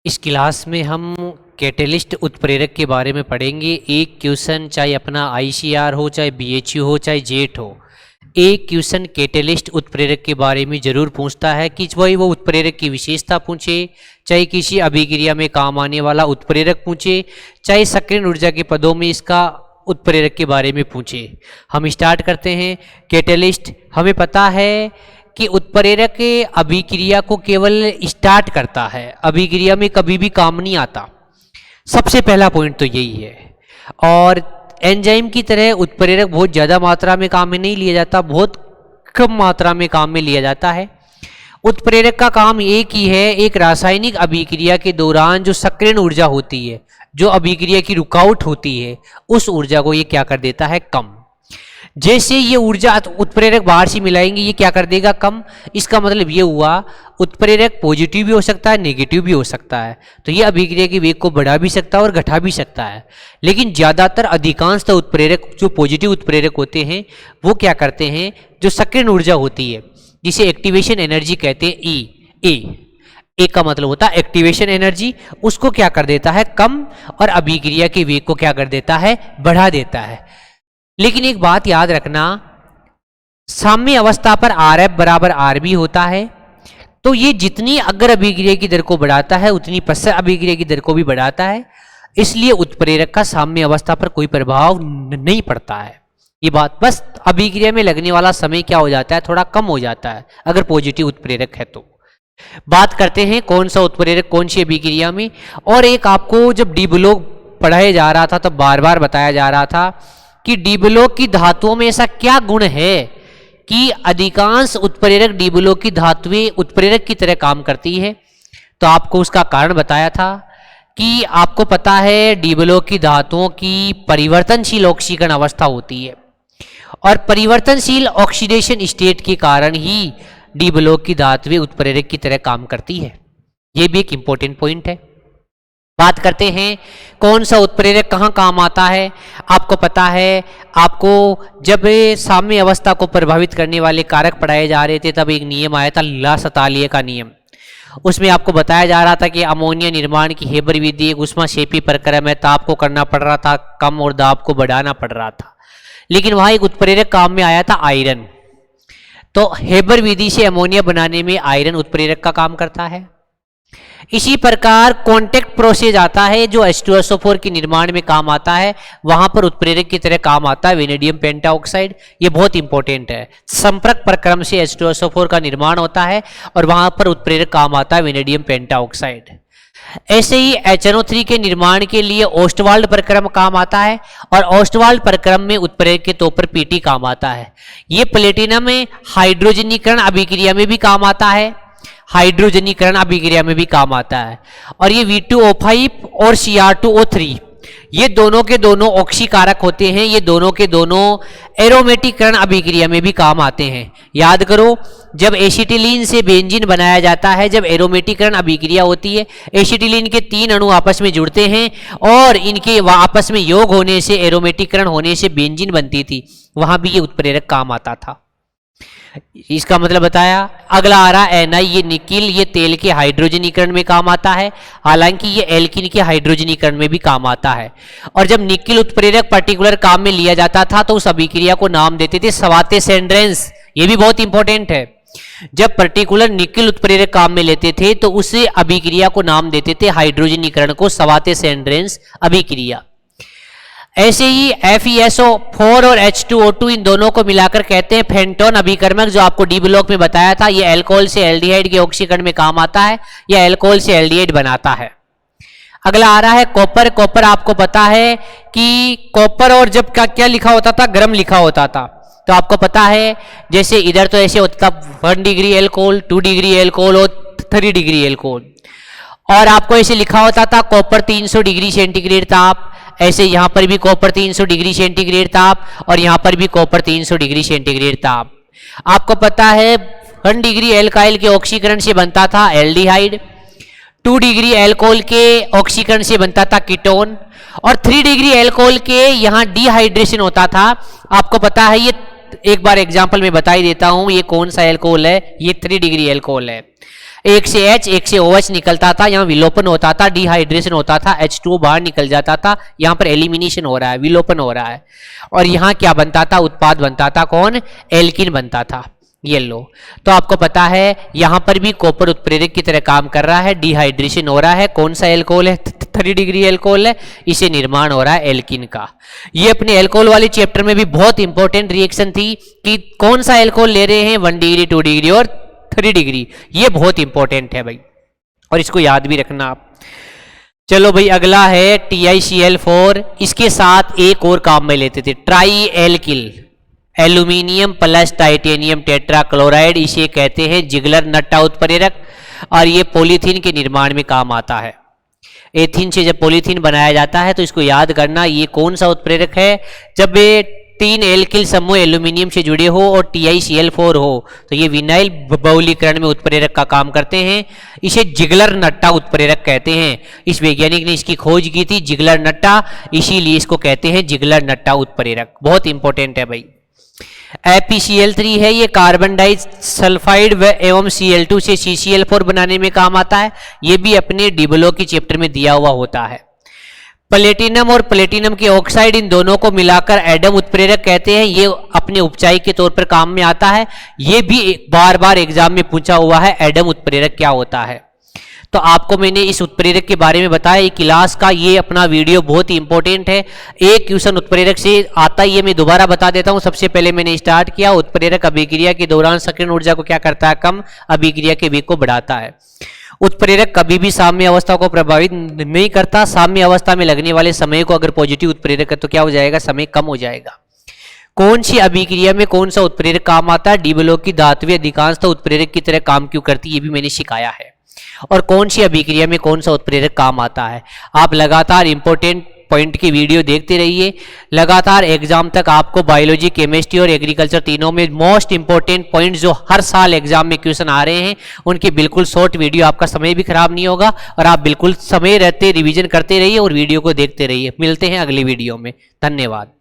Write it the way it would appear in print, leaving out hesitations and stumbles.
इस क्लास में हम कैटेलिस्ट उत्प्रेरक के बारे में पढ़ेंगे। एक क्वेश्चन चाहे अपना आईसीआर हो, चाहे बीएचयू हो, चाहे जेट हो, एक क्वेश्चन कैटेलिस्ट उत्प्रेरक के बारे में जरूर पूछता है कि वही वो उत्प्रेरक की विशेषता पूछे, चाहे किसी अभिक्रिया में काम आने वाला उत्प्रेरक पूछे, चाहे सक्रिय ऊर्जा के पदों में इसका उत्प्रेरक के बारे में पूछे। हम स्टार्ट करते हैं। कैटेलिस्ट, हमें पता है कि उत्प्रेरक अभिक्रिया को केवल स्टार्ट करता है, अभिक्रिया में कभी भी काम नहीं आता। सबसे पहला पॉइंट तो यही है। और एंजाइम की तरह उत्प्रेरक बहुत ज़्यादा मात्रा में काम में नहीं लिया जाता, बहुत कम मात्रा में काम में लिया जाता है। उत्प्रेरक का काम एक ही है, एक रासायनिक अभिक्रिया के दौरान जो सक्रिय ऊर्जा होती है, जो अभिक्रिया की रुकावट होती है, उस ऊर्जा को ये क्या कर देता है, कम। जैसे ये ऊर्जा उत्प्रेरक बाहर से मिलाएंगे, ये क्या कर देगा, कम। इसका मतलब ये हुआ उत्प्रेरक पॉजिटिव भी हो सकता है, नेगेटिव भी हो सकता है। तो ये अभिक्रिया के वेग को बढ़ा भी सकता है और घटा भी सकता है। लेकिन ज़्यादातर अधिकांशतः उत्प्रेरक जो पॉजिटिव उत्प्रेरक होते हैं वो क्या करते हैं, जो सक्रिय ऊर्जा होती है जिसे एक्टिवेशन एनर्जी कहते हैं, ए का मतलब होता है एक्टिवेशन एनर्जी, उसको क्या कर देता है, कम, और अभिक्रिया के वेग को क्या कर देता है, बढ़ा देता है। लेकिन एक बात याद रखना, साम्य अवस्था पर RF बराबर RB होता है। तो ये जितनी अग्र अभिक्रिया की दर को बढ़ाता है उतनी पश्चात अभिक्रिया की दर को भी बढ़ाता है। इसलिए उत्प्रेरक का साम्य अवस्था पर कोई प्रभाव नहीं पड़ता है। ये बात, बस अभिक्रिया में लगने वाला समय क्या हो जाता है, थोड़ा कम हो जाता है अगर पॉजिटिव उत्प्रेरक है तो। बात करते हैं कौन सा उत्प्रेरक कौन सी अभिक्रिया में। और एक आपको जब डी ब्लॉक पढ़ाया जा रहा था तो बार बार बताया जा रहा था कि डी ब्लॉक की धातुओं में ऐसा क्या गुण है कि अधिकांश उत्प्रेरक डी ब्लॉक की धातुएं उत्प्रेरक की तरह काम करती है। तो आपको उसका कारण बताया था कि आपको पता है डी ब्लॉक की धातुओं की परिवर्तनशील ऑक्सीकरण अवस्था होती है, और परिवर्तनशील ऑक्सीडेशन स्टेट के कारण ही डी ब्लॉक की धातुएं उत्प्रेरक की तरह काम करती है। यह भी एक इंपॉर्टेंट पॉइंट है। बात करते हैं कौन सा उत्प्रेरक कहाँ काम आता है। आपको पता है, आपको जब साम्य अवस्था को प्रभावित करने वाले कारक पढ़ाए जा रहे थे तब एक नियम आया था, ला सतालिए का नियम। उसमें आपको बताया जा रहा था कि अमोनिया निर्माण की हेबर विधि एक ऊष्माक्षेपी प्रक्रम है, ताप को करना पड़ रहा था कम और दाब को बढ़ाना पड़ रहा था। लेकिन वहाँ एक उत्प्रेरक काम में आया था, आयरन। तो हेबर विधि से अमोनिया बनाने में आयरन उत्प्रेरक का काम करता है। इसी प्रकार कॉन्टेक्ट प्रोसेस आता है जो H2SO4 के निर्माण में काम आता है, वहां पर उत्प्रेरक की तरह काम आता है वेनेडियम पेंटाऑक्साइड। ये बहुत इंपॉर्टेंट है। संपर्क प्रक्रम से H2SO4 का निर्माण होता है और वहां पर उत्प्रेरक काम आता है वेनेडियम पेंटाऑक्साइड। ऐसे ही HNO3 के निर्माण के लिए ओस्टवाल्ड प्रक्रम काम आता है, और ओस्टवाल्ड प्रक्रम में उत्प्रेरक के तौर पर PT काम आता है। ये प्लेटिनम में हाइड्रोजनीकरण अभिक्रिया में भी काम आता है, हाइड्रोजनीकरण अभिक्रिया में भी काम आता है। और ये V2O5 और Cr2O3 ये दोनों के दोनों ऑक्सीकारक होते हैं, ये दोनों के दोनों एरोमेटिकरण अभिक्रिया में भी काम आते हैं। याद करो, जब एसिटिलीन से बेंजीन बनाया जाता है, जब एरोमेटिकरण अभिक्रिया होती है, एसिटिलीन के 3 अणु आपस में जुड़ते हैं और इनके आपस में योग होने से, एरोमेटिकरण होने से बेंजीन बनती थी, वहां भी ये उत्प्रेरक काम आता था। इसका मतलब बताया। अगला आ रहा है Ni, ये निकिल, ये तेल के हाइड्रोजनीकरण में काम आता है, हालांकि ये एल्किन के हाइड्रोजनीकरण में भी काम आता है। और जब निकिल उत्प्रेरक पर्टिकुलर काम में लिया जाता था तो उस अभिक्रिया को नाम देते थे सवाते सेंड्रेंस। ये भी बहुत इंपॉर्टेंट है। जब पर्टिकुलर निकिल उत्प्रेरक काम में लेते थे तो उस अभिक्रिया को नाम देते थे हाइड्रोजनीकरण को सवाते सेंड्रेंस अभिक्रिया। ऐसे ही FeSO4 और H2O2 इन दोनों को मिलाकर कहते हैं फेंटोन अभिकर्मक, जो आपको डी ब्लॉक में बताया था। ये अल्कोहल से एल्डिहाइड के ऑक्सीकरण में काम आता है, या अल्कोहल से एल्डिहाइड बनाता है। अगला आ रहा है कॉपर। कॉपर आपको पता है कि कॉपर और जब क्या लिखा होता था, गर्म लिखा होता था। तो आपको पता है जैसे इधर तो ऐसे होता था 1 डिग्री एल्कोहल, 2 डिग्री एल्कोहल और 3 डिग्री एल्कोहल, और आपको ऐसे लिखा होता था कॉपर 300 डिग्री सेंटीग्रेड ताप। ऐसे यहां पर भी कॉपर 300 डिग्री सेंटीग्रेड ताप, और यहां पर भी कॉपर 300 डिग्री सेंटीग्रेड ताप। आपको पता है 1 डिग्री एल्काइल के ऑक्सीकरण से बनता था एल्डिहाइड, 2 डिग्री एल्कोहल के ऑक्सीकरण से बनता था कीटोन, और 3 डिग्री एल्कोहल के यहां डिहाइड्रेशन होता था। आपको पता है, ये एक बार एग्जांपल में बता ही देता हूं, ये कौन सा एल्कोहल है, ये 3 डिग्री एल्कोहल है। एक से H एक से OH निकलता था, यहाँ विलोपन होता था, डिहाइड्रेशन होता था, H2O बाहर निकल जाता था, यहाँ पर एलिमिनेशन हो रहा है, विलोपन हो रहा है, और यहाँ क्या बनता था, उत्पाद बनता था, कौन, एल्किन बनता था, ये लो। तो आपको पता है यहाँ पर भी कॉपर उत्प्रेरक की तरह काम कर रहा है, डिहाइड्रेशन हो रहा है, कौन सा एल्कोहल है, 3 डिग्री एल्कोहल है, इसे निर्माण हो रहा है एल्किन का। ये अपने एल्कोहल वाले चैप्टर में भी बहुत इंपॉर्टेंट रिएक्शन थी कि कौन सा एल्कोहल ले रहे हैं, 1 डिग्री 2 डिग्री और 3 डिग्री, ये बहुत इंपॉर्टेंट है भाई, और इसको याद भी रखना आप। चलो भाई अगला है TiCl4, इसके साथ एक और काम में लेते थे, try alkyl, aluminium plus titanium tetrachloride, इसे कहते हैं जिगलर नट्टा उत्प्रेरक, और ये पॉलीथीन के निर्माण में काम आता है। एथीन से जब पॉलीथीन बनाया जाता है तो इसको याद करना, ये कौन सा उत्प्रेरक है, जब ये 3 एल्किल समूह एल्यूमिनियम से जुड़े हो और TiCl4 हो तो ये विनाइल बहुलीकरण में उत्प्रेरक का काम करते हैं, इसे जिगलर नट्टा उत्प्रेरक कहते हैं। इस वैज्ञानिक ने इसकी खोज की थी, जिगलर नट्टा, इसीलिए इसको कहते हैं जिगलर नट्टा उत्प्रेरक, बहुत इंपॉर्टेंट है भाई। FeCl3 है, ये कार्बन डाइसल्फाइड व एवं Cl2 से CCl4 बनाने में काम आता है, ये भी अपने डिबलो की चैप्टर में दिया हुआ होता है। प्लेटिनम और प्लेटिनम के ऑक्साइड, इन दोनों को मिलाकर एडम उत्प्रेरक कहते हैं, ये अपने उपचाई के तौर पर काम में आता है, ये भी बार बार एग्जाम में पूछा हुआ है, एडम उत्प्रेरक क्या होता है। तो आपको मैंने इस उत्प्रेरक के बारे में बताया, ये क्लास का ये अपना वीडियो बहुत ही इंपॉर्टेंट है, एक क्वेश्चन उत्प्रेरक से आता ही है, मैं दोबारा बता देता हूं। सबसे पहले मैंने स्टार्ट किया, उत्प्रेरक अभिक्रिया के दौरान सक्रिय ऊर्जा को क्या करता है, कम, अभिक्रिया के वेग को बढ़ाता है। उत्प्रेरक कभी भी साम्य अवस्था को प्रभावित नहीं करता, साम्य अवस्था में लगने वाले समय को अगर पॉजिटिव उत्प्रेरक है तो क्या हो जाएगा, समय कम हो जाएगा। कौन सी अभिक्रिया में कौन सा उत्प्रेरक काम आता है, डी ब्लॉक की धातुएं अधिकांशतः उत्प्रेरक की तरह काम क्यों करती है, ये भी मैंने सिखाया है, और कौन सी अभिक्रिया में कौन सा उत्प्रेरक काम आता है। आप लगातार इंपॉर्टेंट पॉइंट की वीडियो देखते रहिए, लगातार एग्जाम तक आपको बायोलॉजी, केमिस्ट्री और एग्रीकल्चर तीनों में मोस्ट इंपॉर्टेंट पॉइंट जो हर साल एग्जाम में क्वेश्चन आ रहे हैं उनकी बिल्कुल शॉर्ट वीडियो, आपका समय भी खराब नहीं होगा और आप बिल्कुल समय रहते रिवीजन करते रहिए और वीडियो को देखते रहिए। मिलते हैं अगली वीडियो में, धन्यवाद।